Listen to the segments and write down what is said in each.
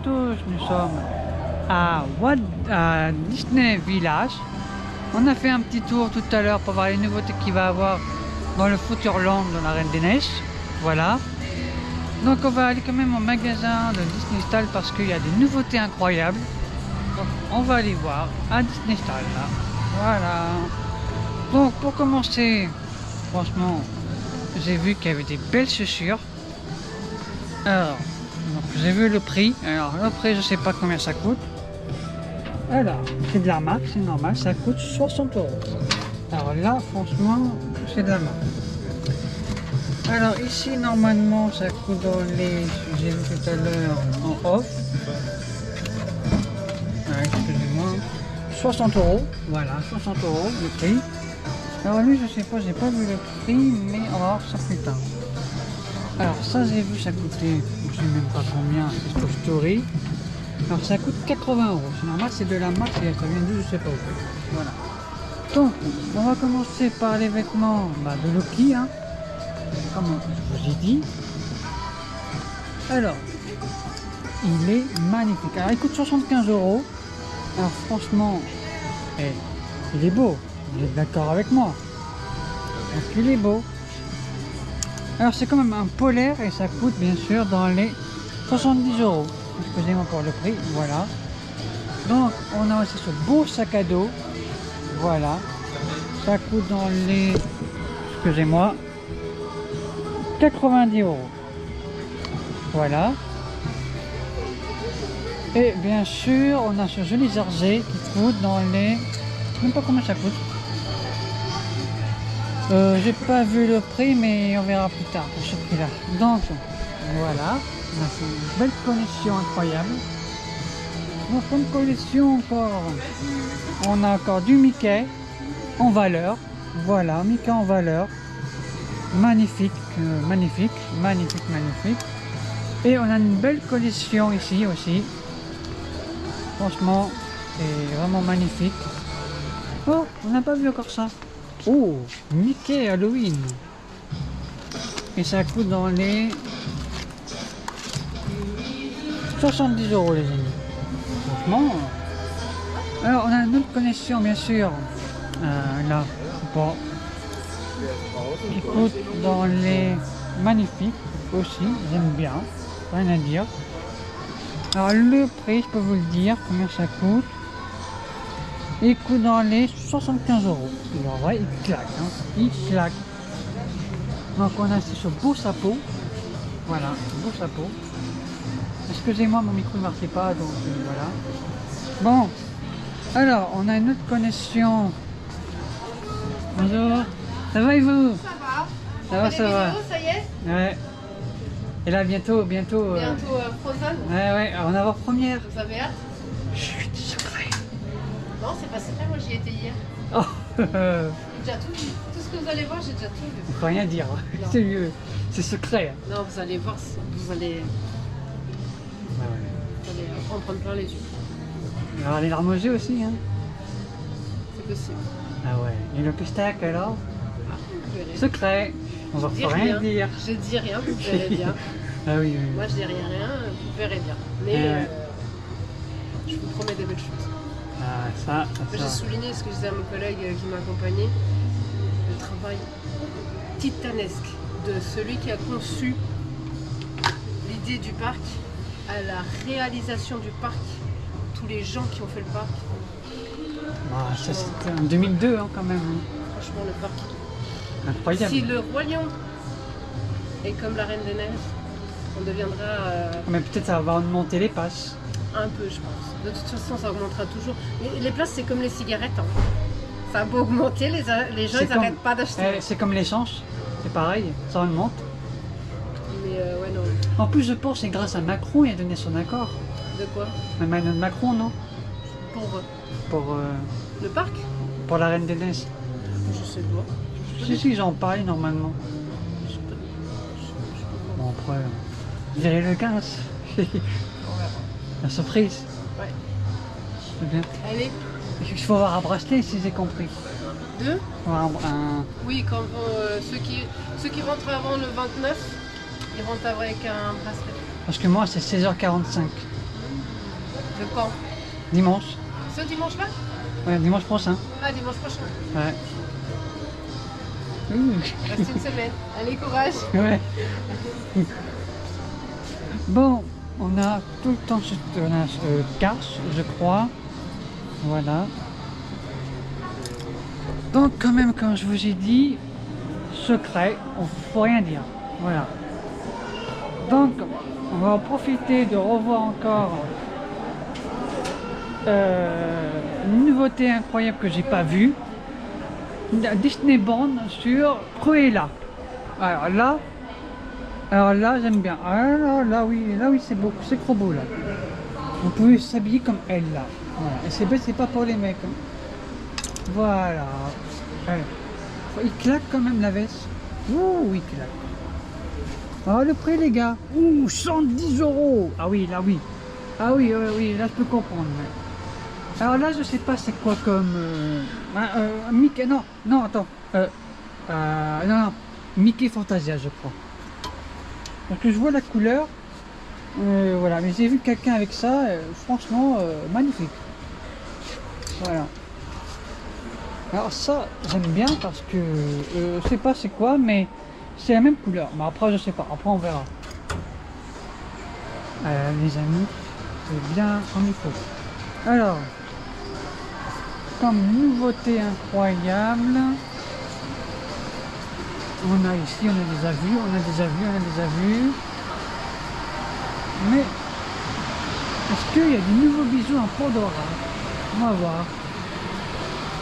tous, nous sommes à Disney Village. On a fait un petit tour tout à l'heure pour voir les nouveautés qu'il va y avoir dans le Futureland dans la Reine des Neiges. Voilà. Donc on va aller quand même au magasin de Disney Style parce qu'il y a des nouveautés incroyables. Donc on va aller voir à Disney Style là. Voilà. Donc pour commencer, franchement, j'ai vu qu'il y avait des belles chaussures. Alors, j'ai vu le prix. Alors le prix, je sais pas combien ça coûte. Alors, c'est de la marque, c'est normal, ça coûte 60 €. Alors là, franchement, c'est de la marque. Alors ici, normalement, ça coûte dans les, j'ai vu tout à l'heure, en off. Ouais, excusez-moi. 60 €, voilà, 60 € le prix. Alors lui, je sais pas, j'ai pas vu le prix, mais on va voir ça plus tard. Alors ça, j'ai vu, ça coûtait, je sais même pas combien, c'est Toy Story. Alors ça coûte 80 €. C'est normal, c'est de la marque, ça vient d'où, je sais pas où. Voilà. Donc, on va commencer par les vêtements de Loki, hein, comme je vous ai dit. Alors, il est magnifique. Alors, il coûte 75 €. Alors, franchement, il est beau. Vous êtes d'accord avec moi? Donc, il est beau. Alors, c'est quand même un polaire et ça coûte bien sûr dans les 70 €. Excusez-moi pour le prix, voilà. Donc on a aussi ce beau sac à dos, voilà. Ça coûte dans les, excusez-moi, 90 €. Voilà. Et bien sûr, on a ce joli jersey qui coûte dans les, je sais même pas combien ça coûte. J'ai pas vu le prix, mais on verra plus tard pour ce prix-là. Donc voilà. On a une belle collection incroyable. Donc comme collection encore, on a encore du Mickey en valeur. Voilà, Mickey en valeur. Magnifique, magnifique, magnifique, magnifique. Et on a une belle collection ici aussi. Franchement, c'est vraiment magnifique. Oh, on n'a pas vu encore ça. Oh, Mickey Halloween. Et ça coûte dans les 70 € les amis. Franchement. Alors on a une autre connexion bien sûr. Là, bon. Qui coûte dans les magnifiques aussi. J'aime bien. Rien à dire. Alors le prix, je peux vous le dire, combien ça coûte. Il coûte dans les 75 €. En vrai, il claque. Hein. Il claque. Donc on a ce beau chapeau. Voilà, beau chapeau. Excusez-moi, mon micro ne marchait pas, donc voilà. Bon, alors, on a une autre connexion. Bonjour, ça va et vous? Ça va. Ça va, ça va. Ça y est? Ouais. Et là, bientôt. Bientôt Frozen. Ouais, en avant-première. Vous avez hâte? Chut, secret. Non, c'est pas secret, moi j'y étais hier. Oh, J'ai déjà tout vu. Tout ce que vous allez voir, j'ai déjà tout vu. faut rien dire, c'est mieux. C'est secret. Non, vous allez voir, vous allez en prendre plein les yeux. Alors, les larmes aux yeux aussi, hein. C'est possible. Ah ouais. Et le pestac alors? Vous verrez. Secret. On va rien dire. Je dis rien, vous verrez bien. Ah oui. Moi je dis rien, vous verrez bien. Mais je vous promets des belles choses. Ah, ça. J'ai souligné ce que je disais à mon collègue qui m'accompagnait, le travail titanesque de celui qui a conçu l'idée du parc à la réalisation du parc, tous les gens qui ont fait le parc. Ah, ça c'était en 2002 hein, quand même. Franchement, le parc. Incroyable. Si le Roi Lion est comme la Reine des Neiges, on deviendra Mais peut-être ça va augmenter les passes. un peu, je pense. De toute façon, ça augmentera toujours. Les places, c'est comme les cigarettes. Hein. Ça va augmenter, les gens, ils n'arrêtent pas d'acheter. C'est comme l'essence, c'est pareil, ça augmente. Mais ouais, non. En plus, je pense que c'est grâce à Macron, il a donné son accord. De quoi? Emmanuel Macron, non? Pour le parc? Pour la Reine des Neiges. Je sais pas. Si, j'en parle normalement. Bon, après, vous verrez le 15. La surprise. Ouais. C'est bien. Allez. Il faut avoir un bracelet si j'ai compris. Deux? Un... Oui, quand ceux qui rentrent avant le 29, ils rentrent avec un bracelet. Parce que moi c'est 16h45. De quand? Dimanche. Ce dimanche-là? Ouais, dimanche prochain. Ah, dimanche prochain. Ouais. Reste une semaine. Allez, courage. Ouais. Bon, on a tout le temps on a cash, je crois. Voilà. Donc quand même, comme je vous ai dit, secret, on faut rien dire. Voilà. Donc, on va en profiter de revoir encore une nouveauté incroyable que j'ai pas vue. Disney Bond sur Cruella. Alors là j'aime bien. Alors là oui c'est beau, c'est trop beau là. Vous pouvez s'habiller comme elle là. Voilà. Et c'est bête, c'est pas pour les mecs. Hein. Voilà. Ouais. Il claque quand même la veste. Ouh, il claque. Oh le prix les gars. Ouh, 110 €. Ah oui, là oui. Ah oui, oui, là je peux comprendre. Ouais. Alors là je sais pas c'est quoi comme... Mickey, non, attends. Non, Mickey Fantasia je crois. Parce que je vois la couleur. Voilà, mais j'ai vu quelqu'un avec ça, franchement, magnifique. Voilà. Alors ça, j'aime bien parce que je sais pas c'est quoi, mais c'est la même couleur. Mais après, je sais pas. Après, on verra. Les amis, c'est bien comme il faut. Alors, comme nouveauté incroyable, on a ici, on a déjà vu. Mais est-ce qu'il y a des nouveaux bijoux en Pandora? On va voir.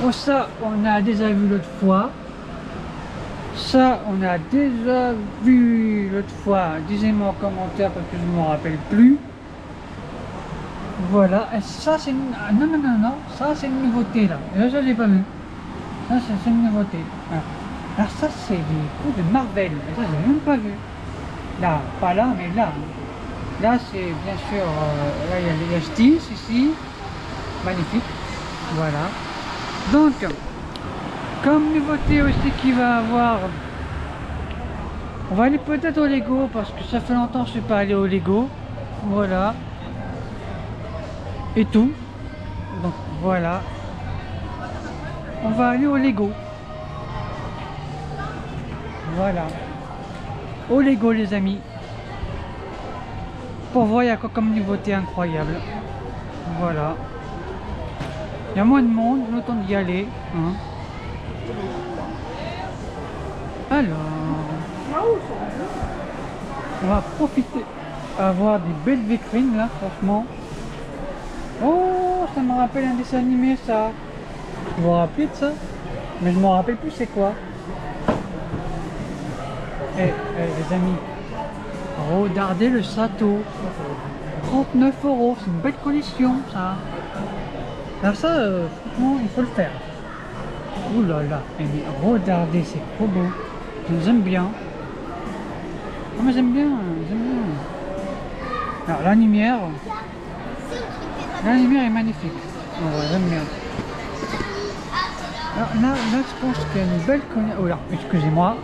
Oh ça, on a déjà vu l'autre fois. Ça, on a déjà vu l'autre fois. Disez-moi en commentaire parce que je ne m'en rappelle plus. Voilà. Et ça, c'est une... Non. Ça, c'est une nouveauté là. Et là, ça, j'ai pas vu. Ça, c'est une nouveauté. Alors ça, c'est des coups de Marvel. Et ça, j'ai même pas vu. Là, pas là, mais là. Là, c'est bien sûr, là il y a Stitch ici, magnifique, voilà. Donc, comme nouveauté aussi qu'il va avoir, on va aller peut-être au Lego, parce que ça fait longtemps que je ne suis pas allé au Lego, voilà. Et tout, donc voilà. On va aller au Lego. Voilà. Au Lego les amis. Pour voir il y a quoi comme nouveauté incroyable. Voilà. Il y a moins de monde, le temps d'y aller. Hein. Alors, on va profiter à voir des belles vitrines là, franchement. Oh, ça me rappelle un dessin animé ça. Vous vous rappelez de ça? Mais je me rappelle plus c'est quoi. Les amis. Regardez le château, 39 €, c'est une belle collection ça. Alors ça, franchement, il faut le faire. Ouh là là, mais regardez, c'est trop beau. J'aime bien. Ah mais j'aime bien. Alors la lumière est magnifique. Ouais, j'aime bien. Alors là, je pense qu'il y a une belle collection. Oh là, excusez-moi.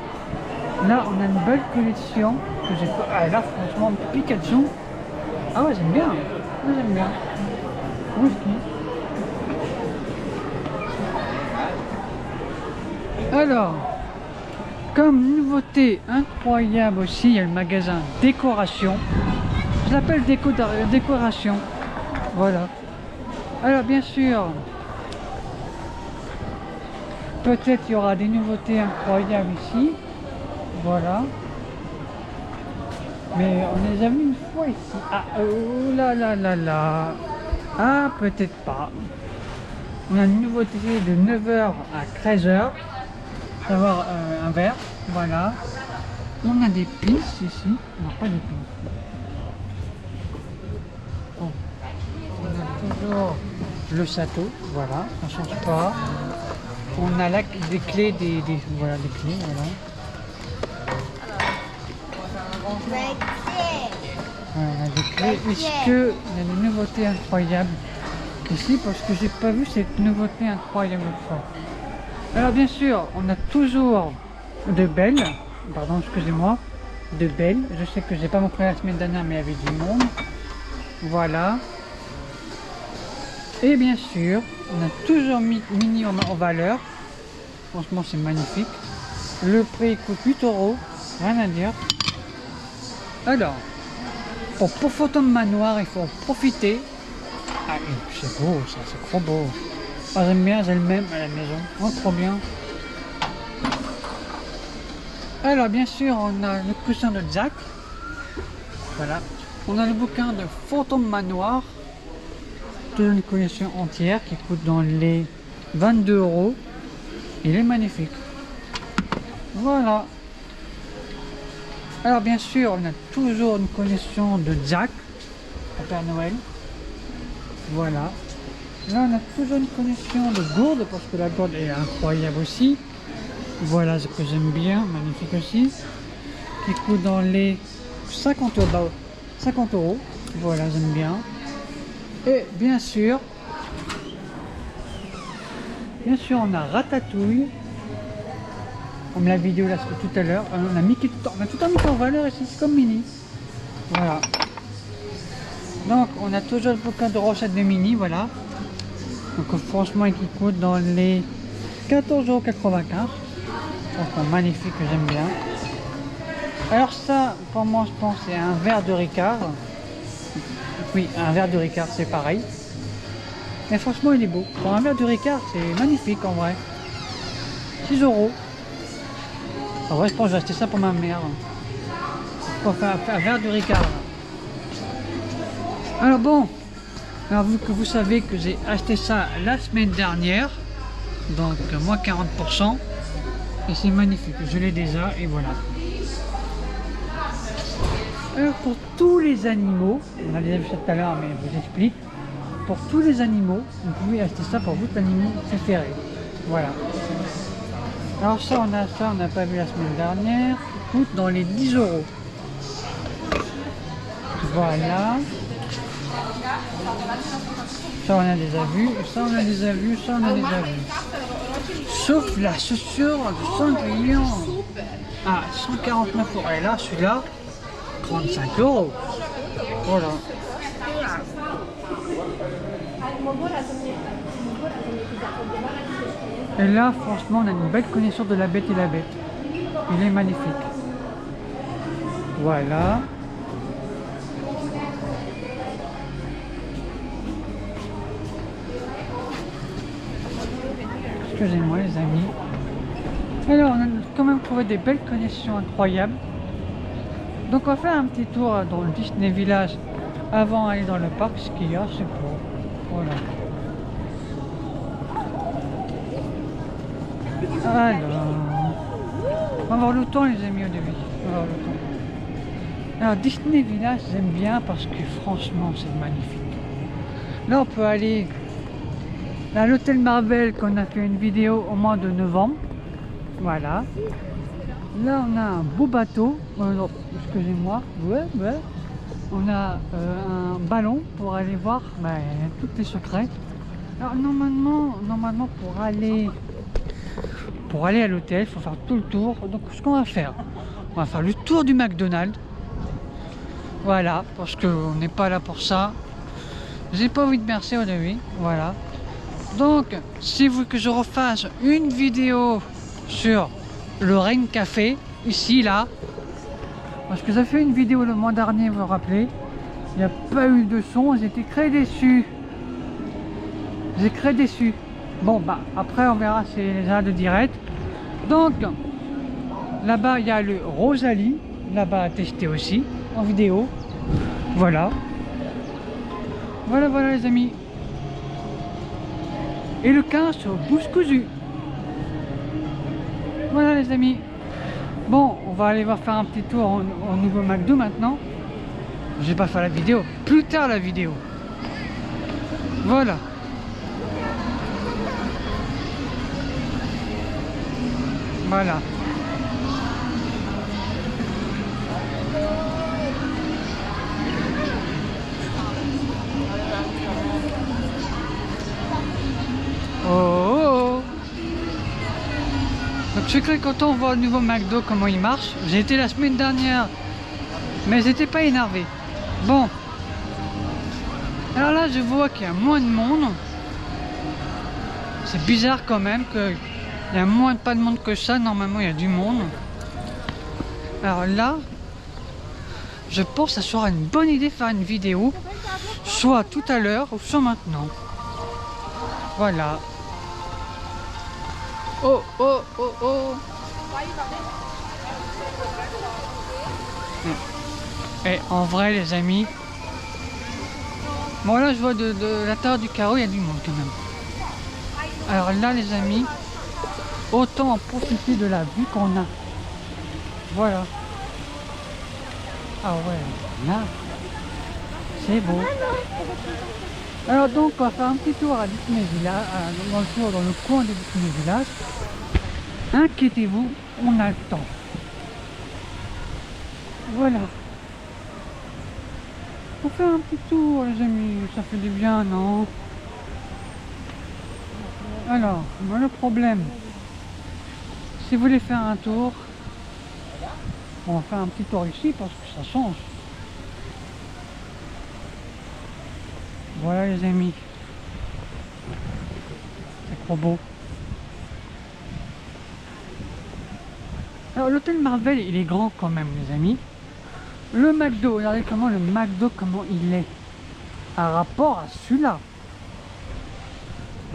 Là, on a une belle collection que j'ai pas. Ah, là, franchement, Pikachu. Ah ouais, j'aime bien. Ouais, j'aime bien. Whisky. Alors, comme nouveauté incroyable aussi, il y a le magasin décoration. Je l'appelle décoration. Voilà. Alors, bien sûr, peut-être il y aura des nouveautés incroyables ici. Voilà. Mais on les a vus une fois ici. Ah, oh là là là là. Ah, peut-être pas. On a une nouveauté de 9 h à 13 h. Savoir un verre. Voilà. On a des pinces ici. On n'a pas de pinces. Bon. On a toujours le château. Voilà. Ça ne change pas. On a là des clés. Voilà, des clés. Voilà. Voilà, des clés. Est-ce qu'il y a des nouveautés incroyables ici? Parce que j'ai pas vu cette nouveauté incroyable fois. Alors bien sûr, on a toujours de belles. Pardon, excusez-moi. De belles. Je sais que j'ai pas montré la semaine dernière, mais il y avait du monde. Voilà. Et bien sûr, on a toujours mis Mini en valeur. Franchement, c'est magnifique. Le prix coûte 8 €, rien à dire. Alors, pour Photon Manoir, il faut en profiter. Ah, c'est beau, ça, c'est trop beau. Ah, j'aime bien, j'ai le même à la maison. Oh, trop bien. Alors, bien sûr, on a le coussin de Jack. Voilà. On a le bouquin de Photon Manoir. Toute une collection entière qui coûte dans les 22 €. Il est magnifique. Voilà. Alors bien sûr, on a toujours une collection de Jack au Père Noël. Voilà. Là, on a toujours une collection de gourdes parce que la gourde est incroyable aussi. Voilà ce que j'aime bien, magnifique aussi. Qui coûte dans les 50 €. 50 €. Voilà, j'aime bien. Et bien sûr, on a Ratatouille. Comme la vidéo là tout à l'heure, on a tout mis en valeur ici, c'est comme Mini. Voilà. Donc on a toujours le bouquin de recettes de Mini, voilà. Donc franchement il coûte dans les 14,95 €. Franchement magnifique, que j'aime bien. Alors ça, pour moi je pense c'est un verre de Ricard. Oui, un verre de Ricard c'est pareil. Mais franchement il est beau. Pour un verre de Ricard c'est magnifique en vrai. 6 €. En vrai, je pense que j'ai acheté ça pour ma mère. Pour faire un verre de Ricard. Alors bon, alors vu que vous savez que j'ai acheté ça la semaine dernière, donc moins 40%, et c'est magnifique, je l'ai déjà, et voilà. Alors pour tous les animaux, on a déjà vu ça tout à l'heure, mais je vous explique, pour tous les animaux, vous pouvez acheter ça pour votre animal préféré. Voilà. Alors ça, on n'a pas vu la semaine dernière, qui coûte dans les 10 €. Voilà. Ça, on a déjà vu, ça, on a déjà vu, ça, on a déjà vu. Sauf la chaussure de Cendrillon. Ah, 149 €. Et là, celui-là, 35 €. Voilà. Et là, franchement, on a une belle connaissance de La Bête et la Bête. Il est magnifique. Voilà. Excusez-moi les amis. Alors, on a quand même trouvé des belles connexions incroyables. Donc on va faire un petit tour dans le Disney Village avant d'aller dans le parc, ce qu'il y a, c'est beau. Voilà. Alors, on va voir le temps les amis au début. On va voir le temps. Alors Disney Village j'aime bien parce que franchement c'est magnifique. Là on peut aller à l'hôtel Marvel qu'on a fait une vidéo au mois de novembre. Voilà. Là on a un beau bateau. Excusez-moi. Ouais. On a un ballon pour aller voir tous les secrets. Alors normalement pour aller à l'hôtel, il faut faire tout le tour. Donc ce qu'on va faire, on va faire le tour du McDonald's. Voilà, parce qu'on n'est pas là pour ça. J'ai pas envie de bercer au début. Voilà. Donc, si vous voulez que je refasse une vidéo sur le Rain Café, ici, là, parce que j'ai fait une vidéo le mois dernier, vous vous rappelez, il n'y a pas eu de son, j'étais très déçu. J'ai très déçu. Bon, après, on verra si les gens de direct. Donc, là-bas, il y a le Rosalie, là-bas à tester aussi, en vidéo. Voilà. Voilà les amis. Et le 15 sur Bouche Cousue. Voilà les amis. Bon, on va aller faire un petit tour au nouveau McDo maintenant. Je vais pas faire la vidéo. Plus tard la vidéo. Voilà. Voilà. Oh. Donc je suis très content de voir le nouveau McDo comment il marche. J'ai été la semaine dernière, mais j'étais pas énervé. Bon. Alors là je vois qu'il y a moins de monde. C'est bizarre quand même qu'il y a moins pas de monde que ça. Normalement il y a du monde. Alors là, je pense que ça sera une bonne idée de faire une vidéo, soit tout à l'heure ou soit maintenant. Voilà. Oh oh oh oh. Et en vrai les amis, bon là je vois de l'intérieur du carreau il y a du monde quand même. Alors là les amis, autant en profiter de la vue qu'on a. Voilà. Ah ouais, là, c'est beau. Alors donc on va faire un petit tour à Disney Village, dans le coin de Disney Village. Inquiétez-vous, on a le temps. Voilà. On fait un petit tour les amis, ça fait du bien, non? Alors, moi, le problème, si vous voulez faire un tour, on va faire un petit tour ici parce que ça change. Voilà les amis. C'est trop beau. Alors l'hôtel Marvel il est grand quand même les amis. Le McDo, regardez comment le McDo comment il est par rapport à celui-là.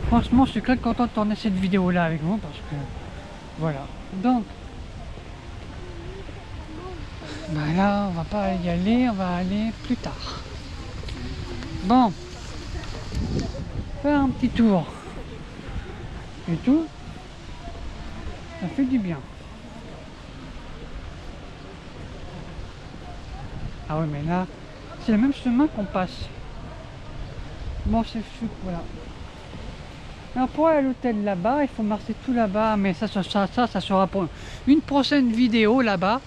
Franchement je suis très content de tourner cette vidéo là avec vous parce que voilà. Donc bah là on va pas y aller, on va aller plus tard. Bon, faire un petit tour et tout, ça fait du bien. Ah ouais mais là c'est le même chemin qu'on passe. Bon c'est fou, voilà. Alors pour aller à l'hôtel là-bas il faut marcher tout là-bas, mais ça sera pour une prochaine vidéo là-bas.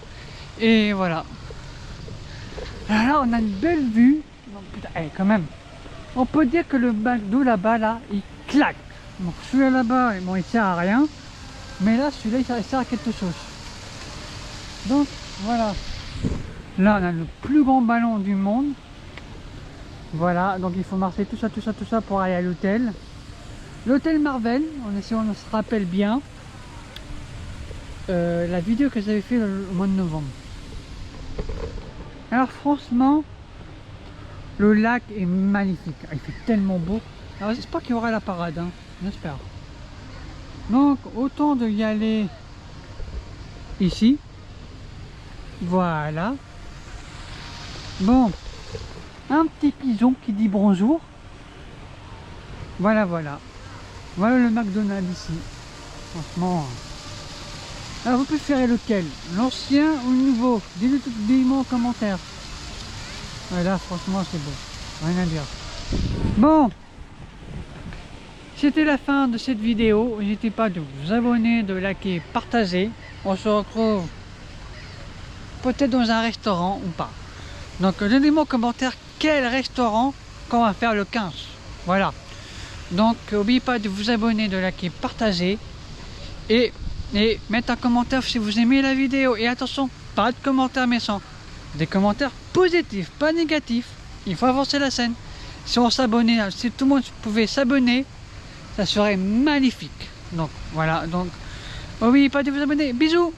Et voilà. Alors là on a une belle vue. Non, putain, quand même. On peut dire que le McDo là-bas là il claque. Donc celui-là là-bas bon il sert à rien. Mais là celui-là il sert à quelque chose. Donc voilà. Là on a le plus grand ballon du monde. Voilà, donc il faut marcher tout ça pour aller à l'hôtel. L'hôtel Marvel, si on se rappelle bien, la vidéo que j'avais fait au mois de novembre. Alors franchement, le lac est magnifique, il fait tellement beau. Alors j'espère qu'il y aura la parade, hein. J'espère. Donc autant de y aller ici. Voilà. Bon, un petit pigeon qui dit bonjour. Voilà, voilà. Voilà le McDonald's ici. Franchement. Alors vous préférez lequel? L'ancien ou le nouveau? Dites-moi en commentaire. Voilà, franchement c'est beau. Rien à dire. Bon. C'était la fin de cette vidéo. N'hésitez pas de vous abonner, de liker, partager. On se retrouve peut-être dans un restaurant ou pas. Donc donnez-moi en commentaire quel restaurant qu'on va faire le 15. Voilà. Donc n'oubliez pas de vous abonner, de liker, partager et mettre un commentaire si vous aimez la vidéo. Et attention, pas de commentaires méchants, des commentaires positifs, pas négatifs. Il faut avancer la scène. Si on s'abonnait, si tout le monde pouvait s'abonner, ça serait magnifique. Donc voilà, donc n'oubliez pas de vous abonner. Bisous.